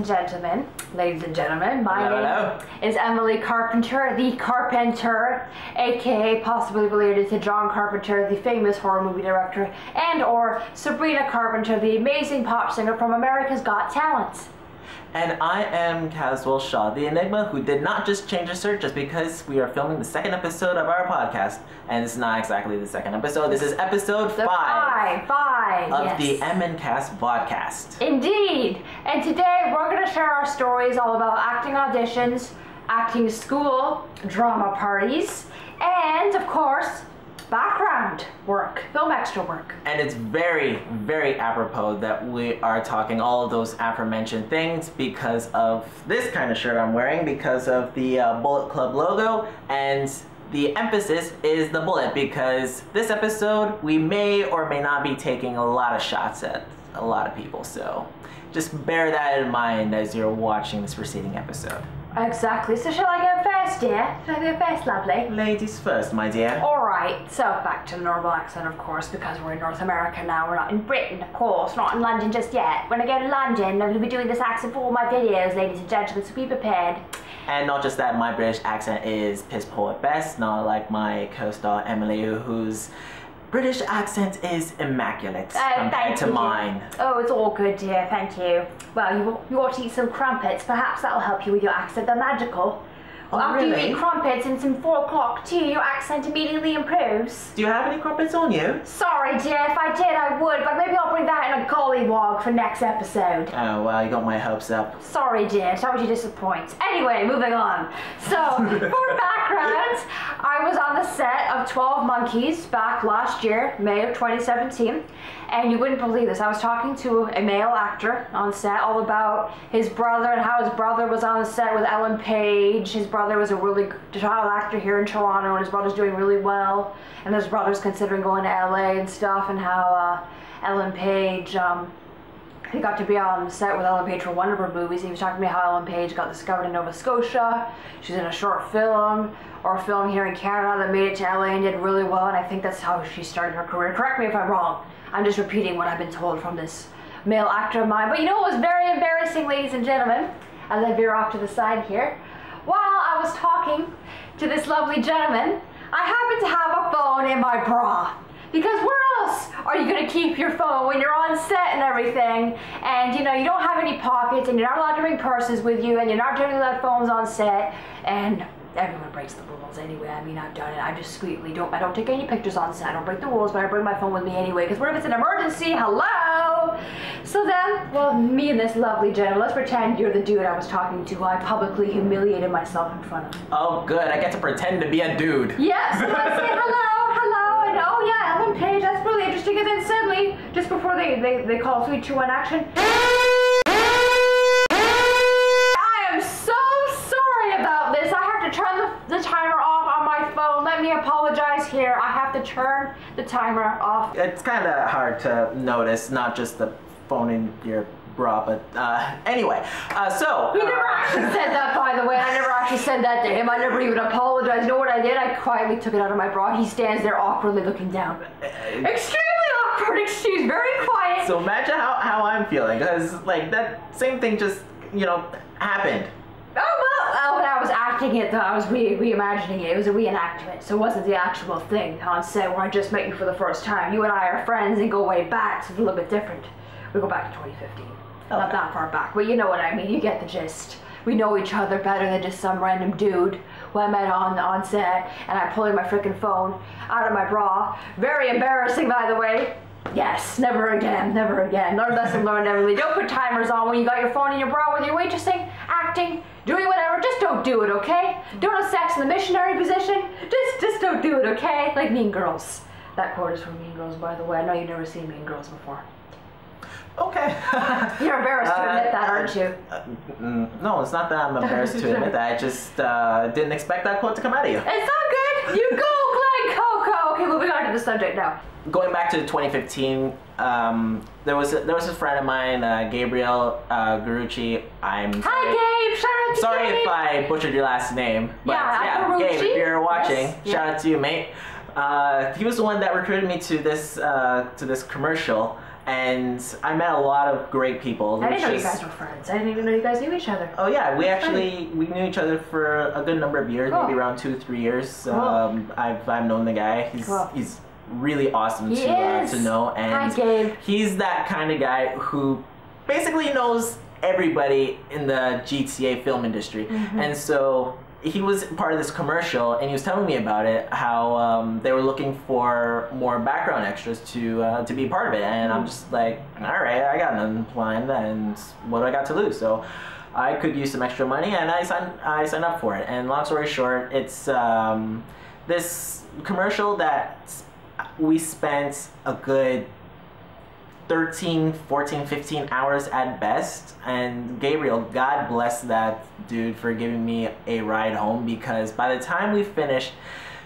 gentlemen, ladies and gentlemen, my name is Emily Carpenter, the Carpenter, aka possibly related to John Carpenter, the famous horror movie director, and or Sabrina Carpenter, the amazing pop singer from America's Got Talent. And I am Caswell Shaw, the Enigma, who did not just change his shirt just because we are filming the second episode of our podcast. And it's not exactly the second episode, this is episode 5 of the MNcast podcast. Indeed! And today we're going to share our stories all about acting auditions, acting school, drama parties, and of course, background work, film extra work. And it's very, very apropos that we are talking all of those aforementioned things because of this kind of shirt I'm wearing, because of the Bullet Club logo, and the emphasis is the bullet because this episode we may or may not be taking a lot of shots at a lot of people, so just bear that in mind as you're watching this preceding episode. Exactly. So shall I go first, dear? Shall I go first, lovely? Ladies first, my dear. Alright, so back to the normal accent, of course, because we're in North America now. We're not in Britain, of course, not in London just yet. When I go to London, I'm going to be doing this accent for all my videos, ladies and gentlemen, so be prepared. And not just that, my British accent is piss poor at best, not like my co-star Emily, whose British accent is immaculate compared to mine. Oh, it's all good, dear, thank you. Well, you ought to eat some crumpets. Perhaps that'll help you with your accent. They're magical. Well, after you eat crumpets and some 4 o'clock tea, your accent immediately improves. Do you have any crumpets on you? Sorry, dear. If I did, I would, but maybe I'll bring that in a gollywog for next episode. Oh, well, you got my hopes up. Sorry, dear. Sorry to disappoint. Anyway, moving on. So, for background, I was on the set of 12 Monkeys back last year, May of 2017. And you wouldn't believe this. I was talking to a male actor on set all about his brother and how his brother was on the set with Ellen Page. His brother was a really good child actor here in Toronto, and his brother's doing really well. And his brother's considering going to LA and stuff, and how Ellen Page, he got to be on the set with Ellen Page for one of her movies. He was talking to me how Ellen Page got discovered in Nova Scotia. She's in a short film or a film here in Canada that made it to LA and did really well, and I think that's how she started her career. Correct me if I'm wrong. I'm just repeating what I've been told from this male actor of mine. But you know what was very embarrassing, ladies and gentlemen, as I veer off to the side here? While I was talking to this lovely gentleman, I happened to have a phone in my bra. Because where else are you going to keep your phone when you're on set and everything, and you know, you don't have any pockets, and you're not allowed to bring purses with you, and you're not doing that phones on set, and everyone breaks the rules anyway. I mean, I've done it. I discreetly I don't take any pictures on set. I don't break the rules, but I bring my phone with me anyway, because what if it's an emergency? Hello? So then, well, me and this lovely gentleman, let's pretend you're the dude I was talking to who I publicly humiliated myself in front of. Oh, good. I get to pretend to be a dude. Yes, so let's say hello, and oh yeah, Ellen Page, that's really interesting. And then suddenly, just before they call 3, 2, 1 action, the timer off on my phone. Let me apologize here. I have to turn the timer off. It's kind of hard to notice, not just the phone in your bra, but anyway. So he never actually said that, by the way. I never actually said that to him. I never even apologized. You know what I did? I quietly took it out of my bra. He stands there awkwardly looking down. Extremely awkward excuse. Very quiet. So imagine how I'm feeling, because like that same thing just, you know, happened. Oh, when I was acting it, though, I was reimagining it. It was a reenactment, so it wasn't the actual thing on set where I just met you for the first time. You and I are friends and go way back, so it's a little bit different. We go back to 2015. Okay. Not that far back, but you know what I mean. You get the gist. We know each other better than just some random dude who I met on set, and I'm pulling my freaking phone out of my bra. Very embarrassing, by the way. Yes, never again, never again. Learn lesson learned, Emily. Don't put timers on when you got your phone in your bra when you're waitressing, acting, doing whatever. Just don't do it, okay? Don't have sex in the missionary position. Just don't do it, okay? Like Mean Girls. That quote is from Mean Girls, by the way. I know you've never seen Mean Girls before. Okay. You're embarrassed to admit that, aren't you? No, it's not that I'm embarrassed to admit that. I just didn't expect that quote to come out of you. It's not good. You go, Glenn Coco. Okay, moving on to the subject now. Going back to 2015, there was a friend of mine, Gabriel Garucci. Hi, Gabe. Shout out to sorry Gabe. if I butchered your last name, but yeah, Gabe, if you're watching, yes. shout out to you, mate. He was the one that recruited me to this commercial. and I met a lot of great people. I didn't know you guys were friends. I didn't even know you guys knew each other. Oh yeah, we knew each other for a good number of years, maybe around 2-3 years. Cool. I've known the guy. He's really awesome to know, and Hi, Gabe. He's that kind of guy who basically knows everybody in the GTA film industry, and so he was part of this commercial, and he was telling me about it, how they were looking for more background extras to be part of it, and I'm just like, all right, I got nothing planned, and what do I got to lose? So I could use some extra money, and I signed up for it. And long story short, it's this commercial that we spent a good 13, 14, 15 hours at best, and Gabriel, God bless that dude for giving me a ride home, because by the time we finished,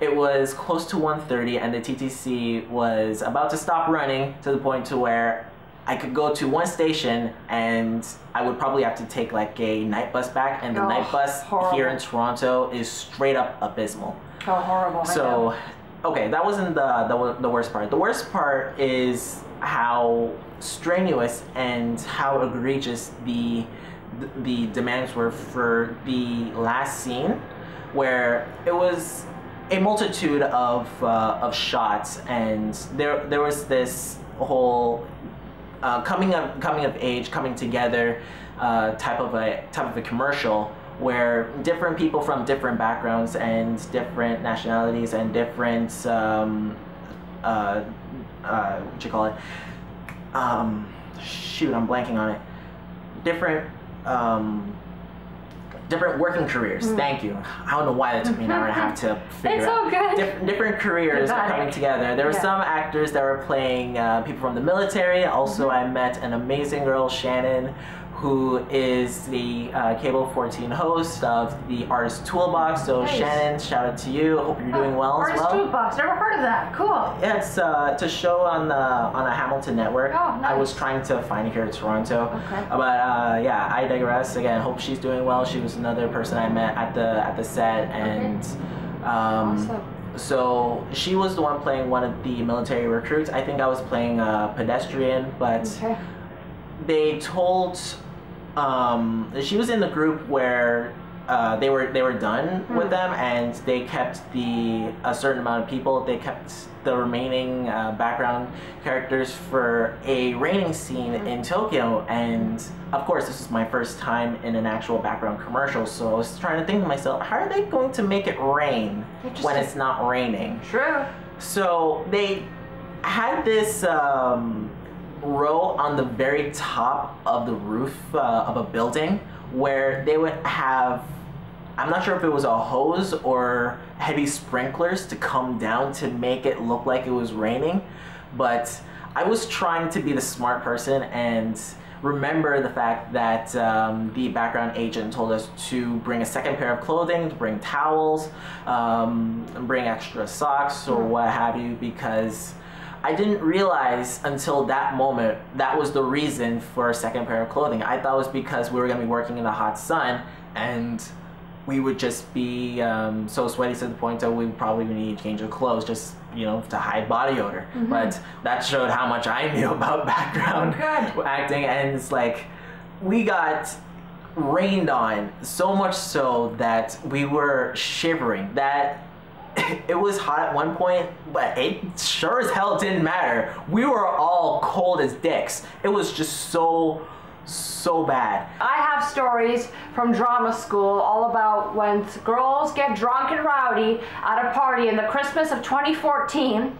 it was close to 1:30 and the TTC was about to stop running, to the point to where I could go to one station and I would probably have to take like a night bus back, and the night bus here in Toronto is straight up abysmal. Oh, horrible. So, okay, that wasn't the worst part. The worst part is how strenuous and how egregious the demands were for the last scene, where it was a multitude of shots, and there was this whole coming of age, coming together type of a commercial, where different people from different backgrounds and different nationalities and different what you call it? Shoot, I'm blanking on it. Different working careers. Thank you. I don't know why that took me an hour and a half to figure it's out. It's all good. Different careers are coming together. There were some actors that were playing people from the military. Also, I met an amazing girl, Shannon, who is the Cable 14 host of the Artist Toolbox. So nice. Shannon, shout out to you. I hope you're doing well as well. Artist Toolbox, never heard of that. Cool. Yeah, it's a show on a Hamilton network. Oh, nice. I was trying to find it here in Toronto. Okay. But yeah, I digress. Again, hope she's doing well. She was another person I met at the set, and awesome. So she was the one playing one of the military recruits. I think I was playing a pedestrian, but they told she was in the group where they were done with them, and they kept a certain amount of people. They kept the remaining background characters for a raining scene in Tokyo, and of course this was my first time in an actual background commercial, so I was trying to think to myself, how are they going to make it rain when it's not raining? True. So they had this row on the very top of the roof of a building, where they would have, I'm not sure if it was a hose or heavy sprinklers to come down to make it look like it was raining, but I was trying to be the smart person and remember the fact that the background agent told us to bring a second pair of clothing, to bring towels, bring extra socks or what have you, because I didn't realize until that moment that was the reason for a second pair of clothing. I thought it was because we were going to be working in the hot sun and we would just be so sweaty to the point that we probably would need to change of clothes just, you know, to hide body odor. But that showed how much I knew about background acting, and it's like we got rained on so much so that we were shivering. That it was hot at one point, but it sure as hell didn't matter. We were all cold as dicks. It was just so bad. I have stories from drama school all about when girls get drunk and rowdy at a party in the Christmas of 2014.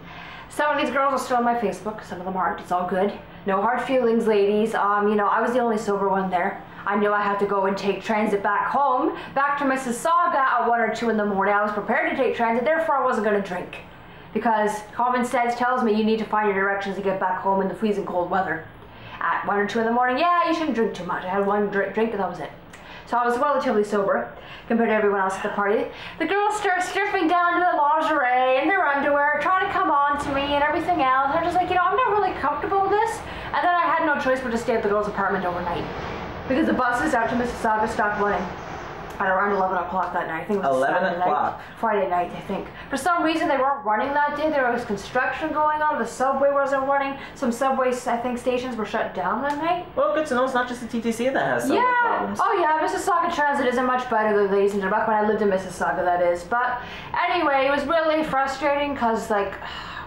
Some of these girls are still on my Facebook, some of them aren't. It's all good. No hard feelings, ladies. You know, I was the only sober one there. I knew I had to go and take transit back home, back to Mississauga at 1 or 2 in the morning. I was prepared to take transit, therefore I wasn't going to drink. Because common sense tells me you need to find your directions to get back home in the freezing cold weather. At 1 or 2 in the morning, yeah, you shouldn't drink too much. I had one drink and that was it. So I was relatively sober compared to everyone else at the party. The girls start stripping down to the lingerie and their underwear, trying to come on to me and everything else. I'm just like, you know, I'm not really comfortable with this. And then I had no choice but to stay at the girls' apartment overnight, because the buses out to Mississauga stopped running. At around 11 o'clock that night. I think it was 11 Saturday o'clock. night, Friday night, I think. For some reason, they weren't running that day. There was construction going on. The subway wasn't running. Some subways, I think, stations were shut down that night. Well, good to know it's not just the TTC that has subway problems. Oh yeah, Mississauga Transit isn't much better than ladies and gentlemen. Back when I lived in Mississauga, that is. But anyway, it was really frustrating because, like,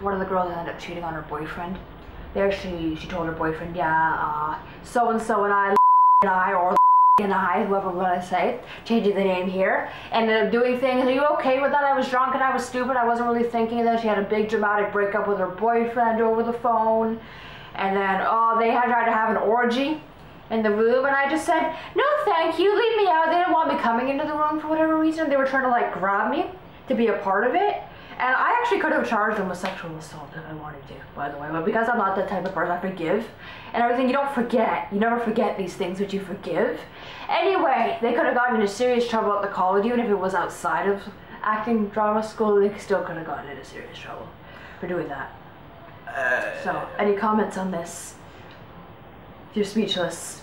one of the girls ended up cheating on her boyfriend. There she told her boyfriend, yeah, so-and-so and I, or and I, whoever we want to say, changing the name here, ended up doing things. Are you okay with that? I was drunk and I was stupid. I wasn't really thinking of that. She had a big dramatic breakup with her boyfriend over the phone. And then, they had tried to have an orgy in the room. And I just said, no, thank you. Leave me out. They didn't want me coming into the room for whatever reason. They were trying to, like, grab me to be a part of it. And I actually could have charged them with sexual assault if I wanted to, by the way. But because I'm not that type of person, I forgive. And everything, you don't forget. You never forget these things, but you forgive. Anyway, they could have gotten into serious trouble at the college, even if it was outside of acting drama school, they still could have gotten into serious trouble for doing that. So, any comments on this? You're speechless.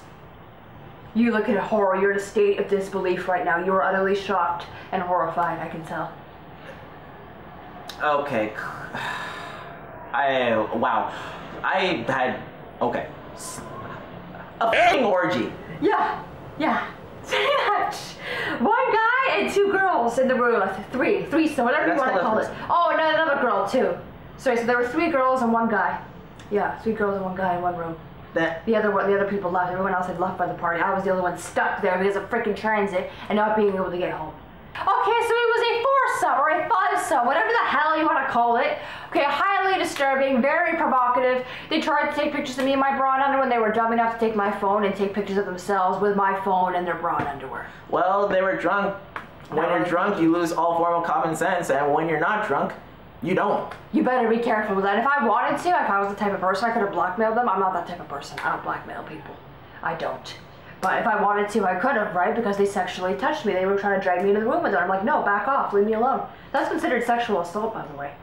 You look at horror, you're in a state of disbelief right now. You're utterly shocked and horrified, I can tell. Okay. Wow. I had, okay. A f***ing orgy. Yeah, pretty much. One guy and two girls in the room. Three, so whatever you want to call it. Oh, and another girl too. Sorry, so there were 3 girls and 1 guy. Yeah, 3 girls and 1 guy in one room. The other people left. Everyone else had left by the party. I was the only one stuck there because of freaking transit and not being able to get home. Okay, so it was a foursome or a fivesome, whatever the hell you want to call it. Okay, highly disturbing, very provocative. They tried to take pictures of me in my bra and underwear when they were dumb enough to take my phone and take pictures of themselves with my phone and their bra and underwear. Well, they were drunk. When you're drunk, you lose all form of common sense, and when you're not drunk, you don't. You better be careful with that. If I wanted to, if I was the type of person, I could have blackmailed them. I'm not that type of person. I don't blackmail people. I don't. But if I wanted to, I could have, right? Because they sexually touched me. They were trying to drag me into the room with them. I'm like, no, back off. Leave me alone. That's considered sexual assault, by the way.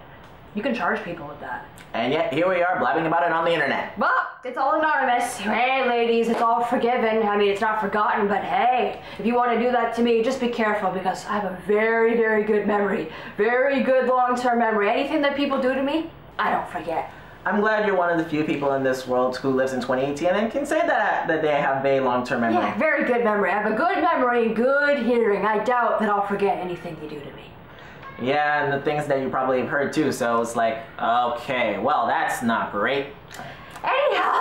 You can charge people with that. And yet, here we are blabbing about it on the internet. Well, it's all anonymous. Hey, ladies, it's all forgiven. I mean, it's not forgotten, but hey, if you want to do that to me, just be careful because I have a very, very good memory. Very good long-term memory. Anything that people do to me, I don't forget. I'm glad you're one of the few people in this world who lives in 2018 and can say that they have a long-term memory. Yeah, very good memory. I have a good memory, good hearing. I doubt that I'll forget anything you do to me. Yeah, and the things that you probably have heard too, so it's like, okay, well, that's not great. Anyhow,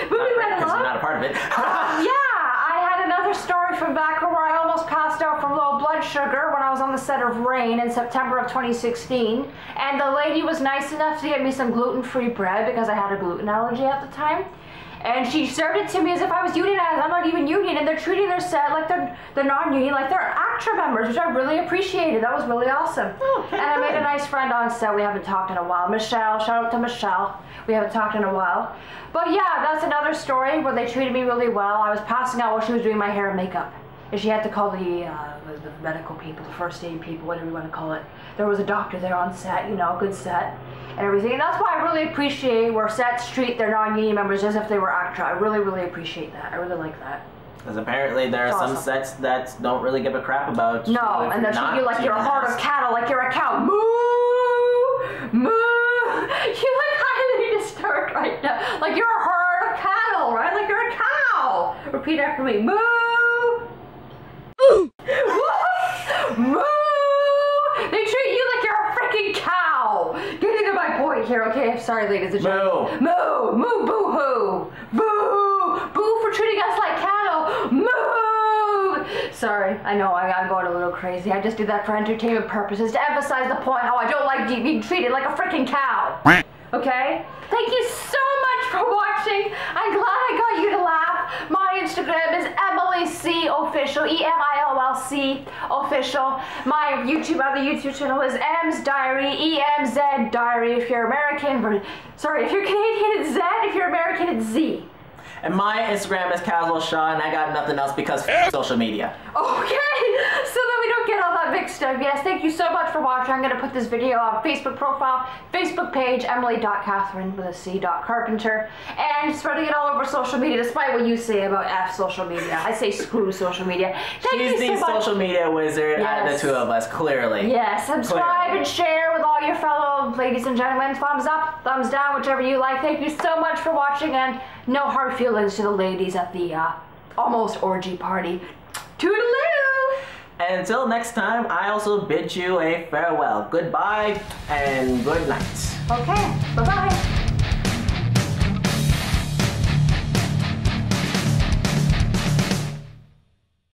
moving right along. Because you're not a part of it. Yeah, I had another story from back where I almost passed out from low blood sugar when I was on the set of Rain in September of 2016. And the lady was nice enough to get me some gluten-free bread because I had a gluten allergy at the time. And she served it to me as if I was unionized. I'm not even union, and they're treating their set like they're non-union, like they're ACTRA members, which I really appreciated. That was really awesome. Oh, and I made a nice friend on set. We haven't talked in a while. Michelle, shout out to Michelle. We haven't talked in a while. But yeah, that's another story where they treated me really well. I was passing out while she was doing my hair and makeup. And she had to call the medical people, the first aid people, whatever you want to call it. There was a doctor there on set, you know, good set and everything. And that's why I really appreciate where sets treat their non-union members as if they were ACTRA. I really, really appreciate that. I really like that. Because apparently there are some sets that don't really give a crap about you. No, and they'll treat you like you're a herd of cattle, like you're a cow. Moo! Moo! You look highly disturbed right now. Like you're a herd of cattle, right? Like you're a cow. Repeat after me. Moo! Moo! They treat you like you're a freaking cow. Getting to my point here, okay? Sorry, ladies and gentlemen. Moo! Moo! Boo-hoo! Boo! Boo for treating us like cattle! Moo! Sorry, I know I'm going a little crazy. I just did that for entertainment purposes to emphasize the point how I don't like being treated like a freaking cow. Okay? Thank you so much for watching. I'm glad I got you to laugh. My Instagram is EmilyC Official, EMILLC Official. My other YouTube channel is Em's Diary, EMZ Diary. If you're American, sorry, if you're Canadian, it's Z. If you're American, it's Z. And my Instagram is Casual Shaw, and I got nothing else because social media. Okay, so that we don't get all that mixed up. Yes, thank you so much for watching. I'm going to put this video on Facebook profile, Facebook page, Emily.Catherine with a C.Carpenter, and spreading it all over social media, despite what you say about F social media. I say screw social media. She's the social media wizard out of the two of us, clearly. Yes, subscribe and share with all your fellow ladies and gentlemen. Thumbs up, thumbs down, whichever you like. Thank you so much for watching, and no hard feelings to the ladies at the almost orgy party. Toodaloo! And until next time, I also bid you a farewell. Goodbye and good night. Okay, bye-bye.